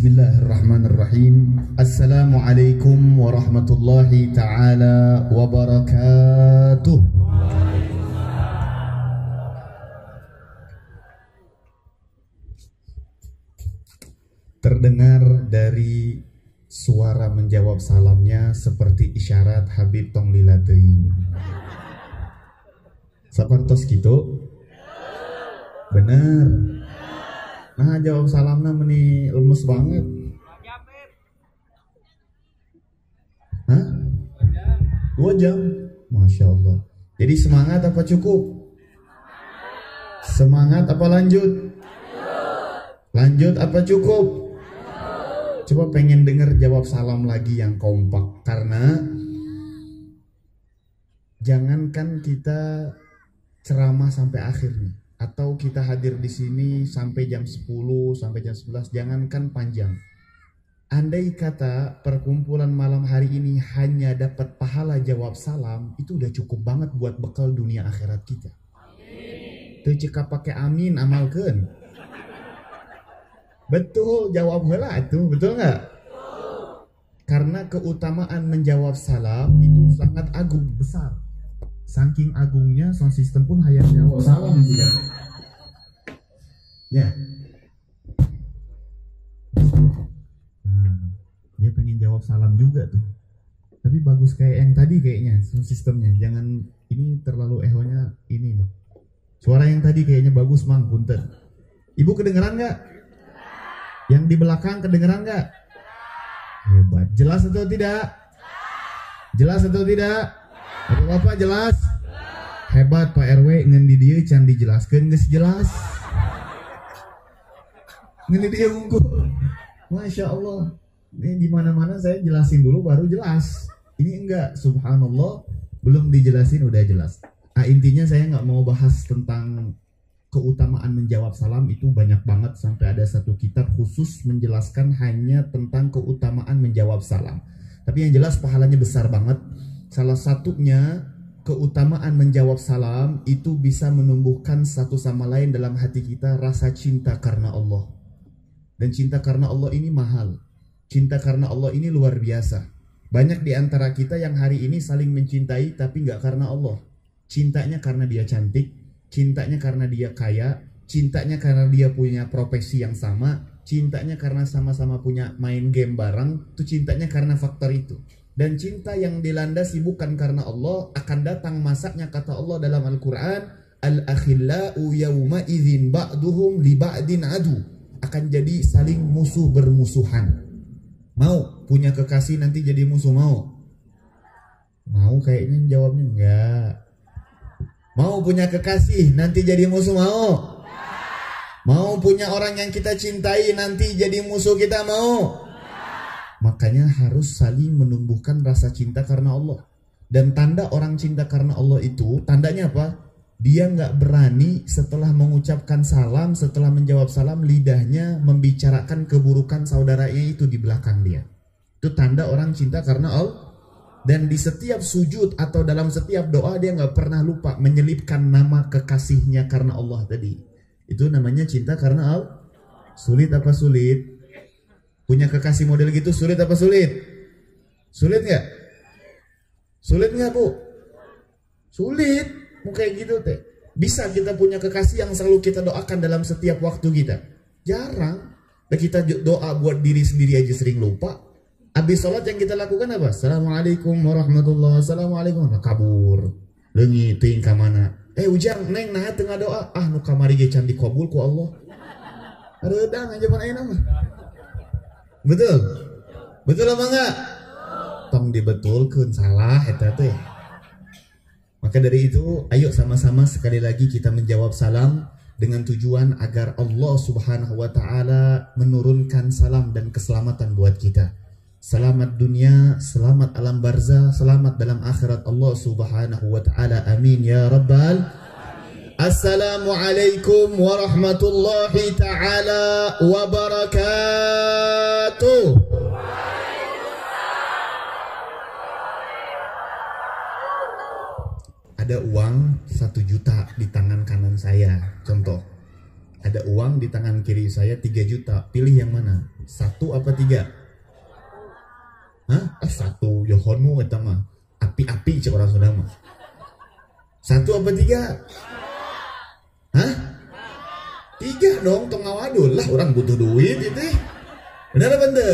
Bismillahirrahmanirrahim. Assalamualaikum warahmatullahi ta'ala wabarakatuh. Terdengar dari suara menjawab salamnya seperti isyarat Habib tong lila teuing. Sapartos gitu? Bener. Nah, jawab salamnya meni lemes banget. Hah? 2 jam? Masya Allah. Jadi semangat apa cukup? Semangat apa lanjut? Lanjut apa cukup? Coba pengen denger jawab salam lagi yang kompak. Karena jangankan kita ceramah sampai akhir nih, atau kita hadir di sini sampai jam 10, sampai jam 11, jangankan panjang. Andai kata perkumpulan malam hari ini hanya dapat pahala jawab salam, itu udah cukup banget buat bekal dunia akhirat kita. Tuh cika pakai amin amalkeun. Betul, jawab heula tuh, betul nggak? Karena keutamaan menjawab salam itu sangat agung, besar. Saking agungnya, sound system pun hayang jawab salam juga. Ya. Nah, dia pengen jawab salam juga tuh. Tapi bagus kayak yang tadi kayaknya sound systemnya. Jangan ini terlalu ehonya ini loh. Suara yang tadi kayaknya bagus, Mang, punten. Ibu kedengeran nggak? Yang di belakang kedengeran nggak? Hebat. Jelas atau tidak? Jelas atau tidak? Bapak-bapak jelas? Hebat Pak RW, ngan di dieu can dijelaskeun geus jelas. Ngan di dieu unggul. Masya Allah. Ini di mana-mana saya jelasin dulu baru jelas. Ini enggak, subhanallah, belum dijelasin udah jelas. Nah, intinya saya nggak mau bahas tentang keutamaan menjawab salam, itu banyak banget sampai ada satu kitab khusus menjelaskan hanya tentang keutamaan menjawab salam. Tapi yang jelas pahalanya besar banget. Salah satunya keutamaan menjawab salam itu bisa menumbuhkan satu sama lain dalam hati kita rasa cinta karena Allah. Dan cinta karena Allah ini mahal. Cinta karena Allah ini luar biasa. Banyak di antara kita yang hari ini saling mencintai tapi nggak karena Allah. Cintanya karena dia cantik, cintanya karena dia kaya, cintanya karena dia punya profesi yang sama, cintanya karena sama-sama punya main game bareng, itu cintanya karena faktor itu. Dan cinta yang dilandasi bukan karena Allah akan datang masaknya, kata Allah dalam Al-Quran, al-akhillau yawma idzin ba'duhum li ba'din adu, akan jadi saling musuh bermusuhan. Mau punya kekasih nanti jadi musuh? Mau kayaknya jawabnya enggak. Mau punya kekasih nanti jadi musuh? Mau punya orang yang kita cintai nanti jadi musuh kita? Makanya harus saling menumbuhkan rasa cinta karena Allah. Dan tanda orang cinta karena Allah itu, tandanya apa? Dia nggak berani setelah mengucapkan salam, setelah menjawab salam, lidahnya membicarakan keburukan saudaranya itu di belakang dia. Itu tanda orang cinta karena Allah. Dan di setiap sujud atau dalam setiap doa dia nggak pernah lupa menyelipkan nama kekasihnya karena Allah tadi. Itu namanya cinta karena Allah. Sulit apa sulit? Punya kekasih model gitu sulit apa sulit? Sulit nggak? Sulit nggak, Bu? Sulit. Mau kayak gitu teh. Bisa kita punya kekasih yang selalu kita doakan dalam setiap waktu kita? Jarang. Dan kita doa buat diri sendiri aja sering lupa. Habis sholat yang kita lakukan apa? Assalamualaikum warahmatullahi wabarakatuh. Assalamualaikum. Kabur. Leungi teuing ka mana? Ujang, neng nah tengah doa. Nu kamari ge can dikabul ku Allah. Reudang aja pan ayeuna mah. Betul? Betul apa enggak? Tong dibetulkeun, salah eta teh. Maka dari itu, ayo sama-sama sekali lagi kita menjawab salam dengan tujuan agar Allah Subhanahu wa taala menurunkan salam dan keselamatan buat kita. Selamat dunia, selamat alam barzah, selamat dalam akhirat Allah Subhanahu wa taala. Amin ya rabbal. Assalamualaikum warahmatullahi taala wabarakatuh. Ada uang 1 juta di tangan kanan saya, contoh. Ada uang di tangan kiri saya 3 juta. Pilih yang mana? 1 apa 3? Hah? 1. Yohonu eta mah. Api-api cek orang Sunda mah. 1 apa 3? Hah? 3 dong, tong ngawadul lah, orang butuh duit itu. Bener apa ente?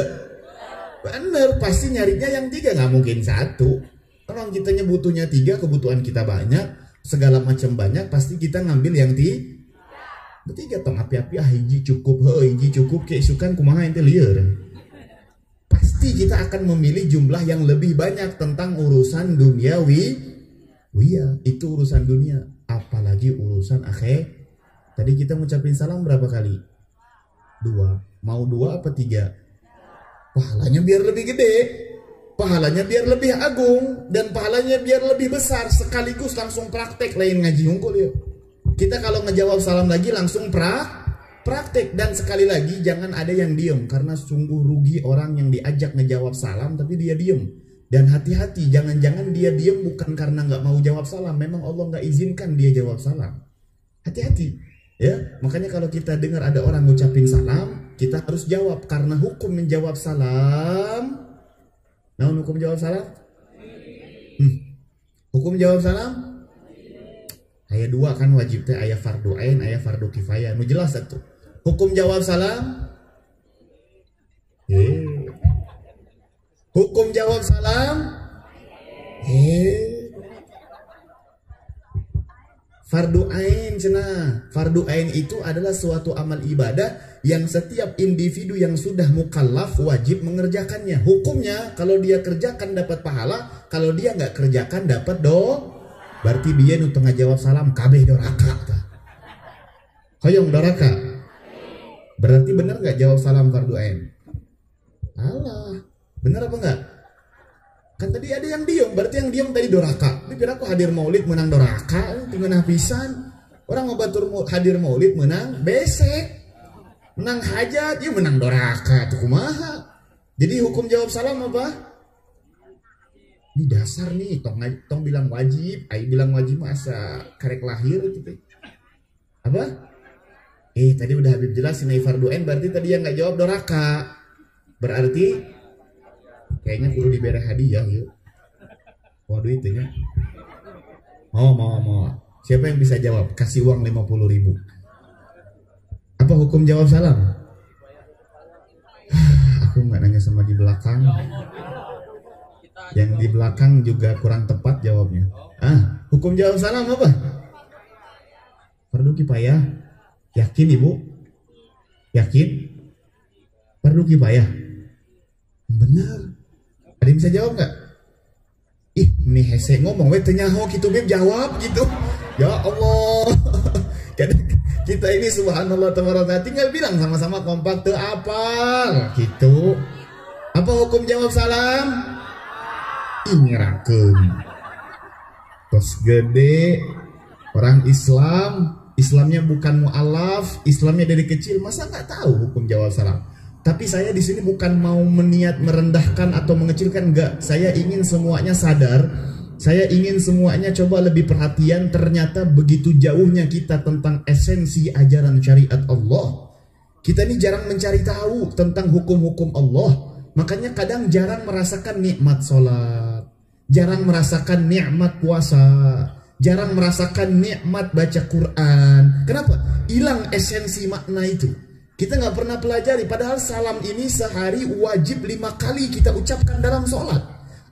Bener, pasti nyarinya yang 3, nggak mungkin 1. Orang kitanya butuhnya 3, kebutuhan kita banyak, segala macam banyak, pasti kita ngambil yang 3 tong api-api hiji cukup, hiji cukup, keisukan kumaha ente lieur. Pasti kita akan memilih jumlah yang lebih banyak tentang urusan duniawi. Iya, itu urusan dunia, apalagi urusan akhir. Tadi kita ngucapin salam berapa kali? 2. Mau 2 apa 3? Pahalanya biar lebih gede, pahalanya biar lebih agung, dan pahalanya biar lebih besar. Sekaligus langsung praktek, lain ngaji hungkul yuk. Kita kalau ngejawab salam lagi langsung praktek. Dan sekali lagi jangan ada yang diem, karena sungguh rugi orang yang diajak ngejawab salam tapi dia diem. Dan hati-hati, jangan-jangan dia diem bukan karena nggak mau jawab salam, memang Allah nggak izinkan dia jawab salam. Hati-hati ya. Makanya kalau kita dengar ada orang ngucapin salam, kita harus jawab, karena hukum menjawab salam. Nah, hukum jawab salam? Hukum jawab salam? Ayat 2 kan wajib teh, ayat fardu ain, ayat fardu kifayah. Nu jelas satu. Hukum jawab salam? Hukum jawab salam? Fardu ain cenah. Fardu ain itu adalah suatu amal ibadah yang setiap individu yang sudah mukallaf wajib mengerjakannya. Hukumnya kalau dia kerjakan dapat pahala, kalau dia nggak kerjakan dapat Berarti dia nu tengah jawab salam kabeh doraka tah. Hoyong doraka. Berarti bener nggak jawab salam fardu ain? Alah, bener apa enggak? Kan tadi ada yang diem, berarti yang diem tadi doraka. Dikira aku hadir maulid menang doraka, tinggal pisan. Orang ngobatur hadir maulid menang besek. Menang hajat, ya menang doraka tuh kumaha. Jadi hukum jawab salam apa? Di dasar nih, tong bilang wajib, ai bilang wajib masa karek lahir gitu. Apa? Tadi udah Habib jelasin ai fardu ain, berarti tadi yang nggak jawab doraka. Berarti kayaknya kudu diberi hadiah yuk. Waduh itu ya. Mau. Siapa yang bisa jawab? Kasih uang 50.000. Apa hukum jawab salam? Aku nggak nanya sama di belakang. Yang di belakang juga kurang tepat jawabnya. Hukum jawab salam apa? Fardu kifayah. Yakin ibu? Yakin? Fardu kifayah. Benar. Ada yang bisa jawab nggak? Ini hese ngomong, tenyaho gitu beb jawab gitu. Ya Allah. Kita ini subhanallah tabaraka, tinggal bilang sama-sama kompak tuh apa gitu. Apa hukum jawab salam? Ngerakeun tos gede orang Islamnya bukan mu'alaf, Islamnya dari kecil, masa nggak tahu hukum jawab salam? Tapi saya di sini bukan mau meniat merendahkan atau mengecilkan, enggak. Saya ingin semuanya sadar, saya ingin semuanya coba lebih perhatian. Ternyata begitu jauhnya kita tentang esensi ajaran syariat Allah. Kita ini jarang mencari tahu tentang hukum-hukum Allah. Makanya kadang jarang merasakan nikmat sholat, jarang merasakan nikmat puasa, jarang merasakan nikmat baca Quran. Kenapa? Hilang esensi makna itu. Kita nggak pernah pelajari. Padahal salam ini sehari wajib 5 kali kita ucapkan dalam sholat.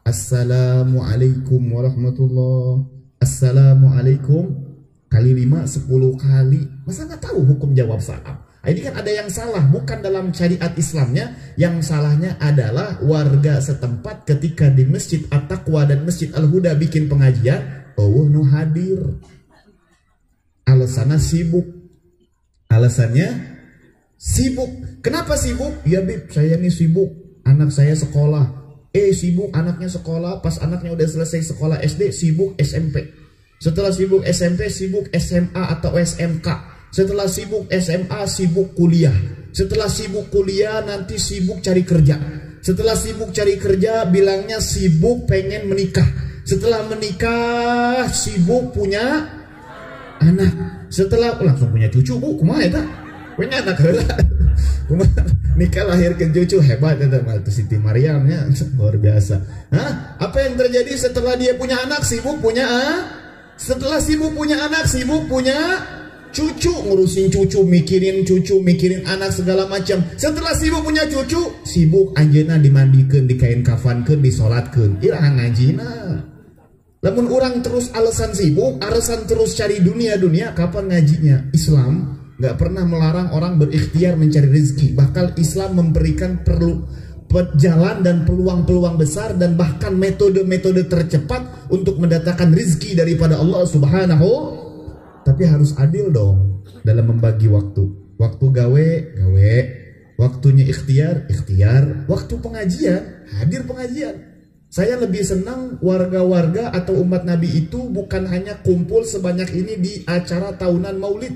Assalamualaikum warahmatullah. Assalamualaikum kali 5 10 kali. Masa nggak tahu hukum jawab salam? Ini kan ada yang salah, bukan dalam syariat Islamnya. Yang salahnya adalah warga setempat ketika di Masjid At-Taqwa dan Masjid Al-Huda bikin pengajian, nu hadir. Alasannya sibuk. Alasannya sibuk. Kenapa sibuk? Ya bib, saya ini sibuk. Anak saya sekolah. Sibuk anaknya sekolah. Pas anaknya udah selesai sekolah SD, sibuk SMP. Setelah sibuk SMP, sibuk SMA atau SMK. Setelah sibuk SMA, sibuk kuliah. Setelah sibuk kuliah, nanti sibuk cari kerja. Setelah sibuk cari kerja, bilangnya sibuk pengen menikah. Setelah menikah, sibuk punya anak. Setelah langsung punya cucu, bu, kumaha eta? punya anak heula. Nikah lahirkan cucu hebat eta mah Siti Maryamnya luar biasa. Hah? Apa yang terjadi setelah dia punya anak sibuk punya setelah sibuk punya anak sibuk punya cucu, ngurusin cucu, mikirin anak segala macam. Setelah sibuk punya cucu, sibuk anjeunna dimandikeun, dikain kafankeun, disolatkeun. Iraha ngajina. Lamun orang terus alasan sibuk, alasan terus cari dunia, kapan ngajinya? Islam nggak pernah melarang orang berikhtiar mencari rezeki. Bahkan Islam memberikan jalan dan peluang-peluang besar dan bahkan metode-metode tercepat untuk mendatangkan rezeki daripada Allah Subhanahu. Tapi harus adil dong dalam membagi waktu. Waktu gawe, waktunya ikhtiar, waktu pengajian, hadir pengajian. Saya lebih senang warga-warga atau umat Nabi itu bukan hanya kumpul sebanyak ini di acara tahunan maulid.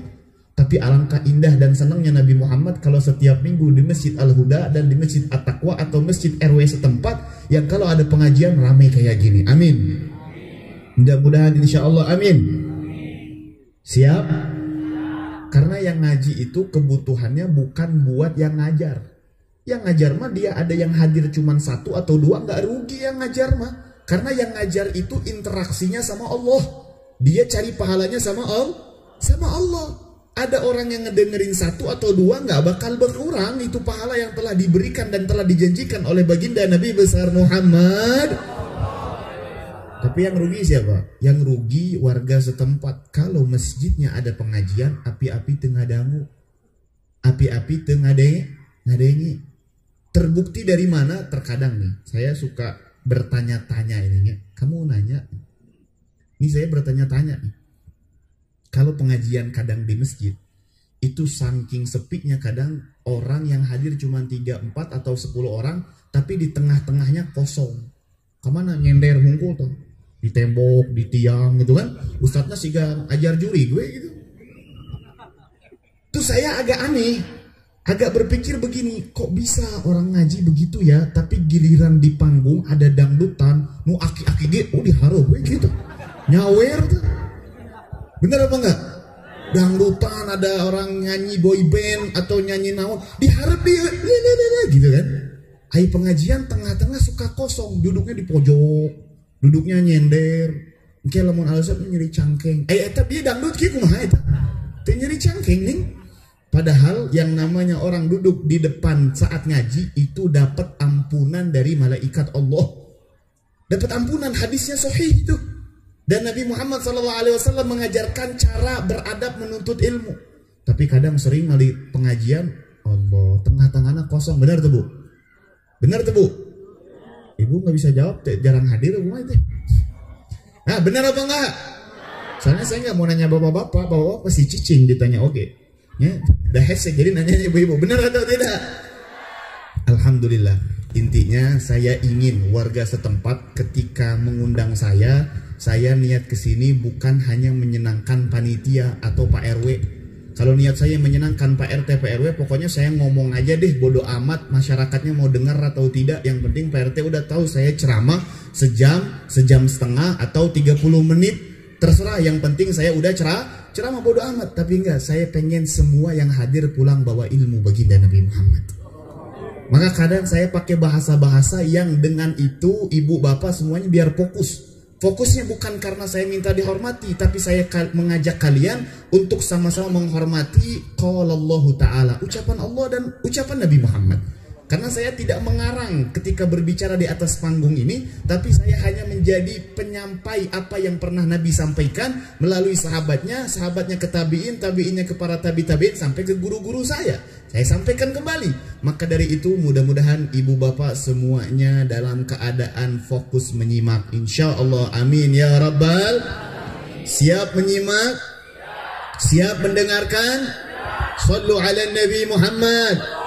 Tapi alangkah indah dan senangnya Nabi Muhammad kalau setiap minggu di Masjid Al-Huda dan di Masjid At-Taqwa atau Masjid RW setempat yang kalau ada pengajian ramai kayak gini. Amin. Mudah-mudahan insya Allah amin. Siap? Karena yang ngaji itu kebutuhannya bukan buat yang ngajar. Yang ngajar mah dia ada yang hadir cuma 1 atau 2, nggak rugi yang ngajar mah. Karena yang ngajar itu interaksinya sama Allah. Dia cari pahalanya sama Allah. Ada orang yang ngedengerin 1 atau 2 nggak bakal berkurang itu pahala yang telah diberikan dan telah dijanjikan oleh baginda Nabi besar Muhammad. Tapi yang rugi siapa? Yang rugi warga setempat. Kalau masjidnya ada pengajian, api-api tengah dangu, api-api tengah ngadengi. Terbukti dari mana? Terkadang nih, saya suka bertanya-tanya ininya. Kamu nanya, ini saya bertanya-tanya nih. Kalau pengajian kadang di masjid, itu saking sepinya kadang orang yang hadir cuma 3, 4 atau 10 orang, tapi di tengah-tengahnya kosong. Kemana nyender hungkul tuh? Di tembok, di tiang gitu kan. Ustadznya sih gak ajar juri gue gitu. Tuh saya agak aneh. Agak berpikir begini, kok bisa orang ngaji begitu ya, tapi giliran di panggung ada dangdutan, nu aki-aki ge, diharuh gue gitu. Nyawer tuh. Bener apa enggak? Dangdutan ada orang nyanyi boy band atau nyanyi naon, diharap dia gitu kan. Ai pengajian tengah-tengah suka kosong, duduknya di pojok, duduknya nyender. Engke lamun alasan nyeri cangkeng. Eta dia dangdut kieu kumaha eta? Teu nyeri cangkeng nih. Padahal yang namanya orang duduk di depan saat ngaji itu dapat ampunan dari malaikat Allah. Dapat ampunan, hadisnya sahih itu. Dan Nabi Muhammad SAW mengajarkan cara beradab menuntut ilmu. Tapi kadang sering kali pengajian, Allah, tengah-tengahnya kosong. Benar tuh Bu? Benar tuh Bu? Ibu nggak bisa jawab, jarang hadir Bu itu. Nah, benar apa enggak? Soalnya saya nggak mau nanya bapak-bapak pasti cicing ditanya oke. Ya, dah hesek jadi nanya ibu-ibu, benar atau tidak? Alhamdulillah. Intinya saya ingin warga setempat ketika mengundang saya niat kesini bukan hanya menyenangkan panitia atau Pak RW. Kalau niat saya menyenangkan Pak RT, Pak RW, pokoknya saya ngomong aja deh, bodoh amat masyarakatnya mau dengar atau tidak. Yang penting Pak RT udah tahu saya ceramah sejam setengah atau 30 menit. Terserah, yang penting saya udah ceramah bodoh amat. Tapi enggak, saya pengen semua yang hadir pulang bawa ilmu baginda Nabi Muhammad. Maka kadang saya pakai bahasa-bahasa yang dengan itu ibu bapak semuanya biar fokus. Fokusnya bukan karena saya minta dihormati, tapi saya mengajak kalian untuk sama-sama menghormati qaulallahu ta'ala, ucapan Allah dan ucapan Nabi Muhammad. Karena saya tidak mengarang ketika berbicara di atas panggung ini, tapi saya hanya menjadi penyampai apa yang pernah Nabi sampaikan melalui sahabatnya ke tabi'in, tabi'innya ke para tabi'in sampai ke guru-guru saya. Saya sampaikan kembali. Maka dari itu mudah-mudahan ibu bapak semuanya dalam keadaan fokus menyimak. Insya Allah, amin ya rabbal. Siap menyimak? Siap mendengarkan? Sallu ala Nabi Muhammad.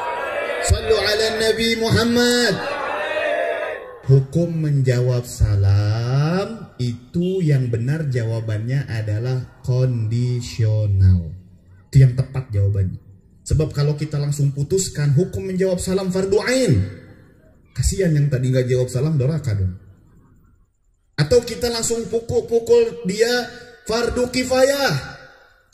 Sallu ala Nabi Muhammad. Hukum menjawab salam itu yang benar jawabannya adalah kondisional. Itu yang tepat jawabannya. Sebab kalau kita langsung putuskan hukum menjawab salam fardu ain, kasihan yang tadi nggak jawab salam doraka dong. Atau kita langsung pukul dia fardu kifayah.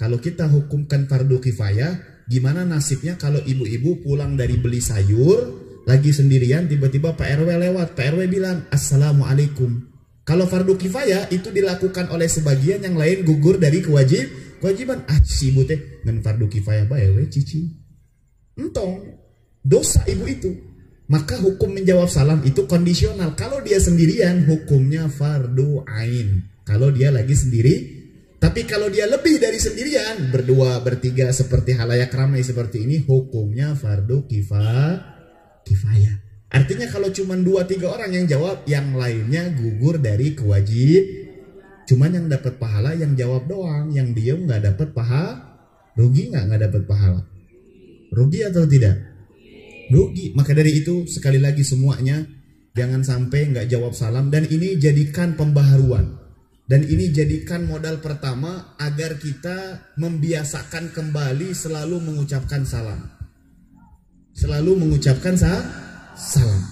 Kalau kita hukumkan fardu kifayah, Gimana nasibnya kalau ibu-ibu pulang dari beli sayur, lagi sendirian, tiba-tiba Pak RW lewat, Pak RW bilang Assalamualaikum. Kalau fardu kifayah itu dilakukan oleh sebagian, yang lain gugur dari kewajiban. Si ibu teh ngan fardu kifayah bae we cici. Entong dosa ibu itu. Maka hukum menjawab salam itu kondisional. Kalau dia sendirian hukumnya fardu ain. Kalau dia lagi sendiri. Tapi kalau dia lebih dari sendirian, berdua, bertiga, seperti halayak ramai seperti ini, hukumnya fardu kifayah. Artinya kalau cuma 2-3 orang yang jawab, yang lainnya gugur dari kewajib. Cuman yang dapat pahala yang jawab doang, yang diem nggak dapat pahala. Rugi nggak dapat pahala? Rugi atau tidak? Rugi. Maka dari itu sekali lagi semuanya jangan sampai nggak jawab salam, dan ini jadikan pembaharuan. Dan ini jadikan modal pertama agar kita membiasakan kembali selalu mengucapkan salam. Selalu mengucapkan salam.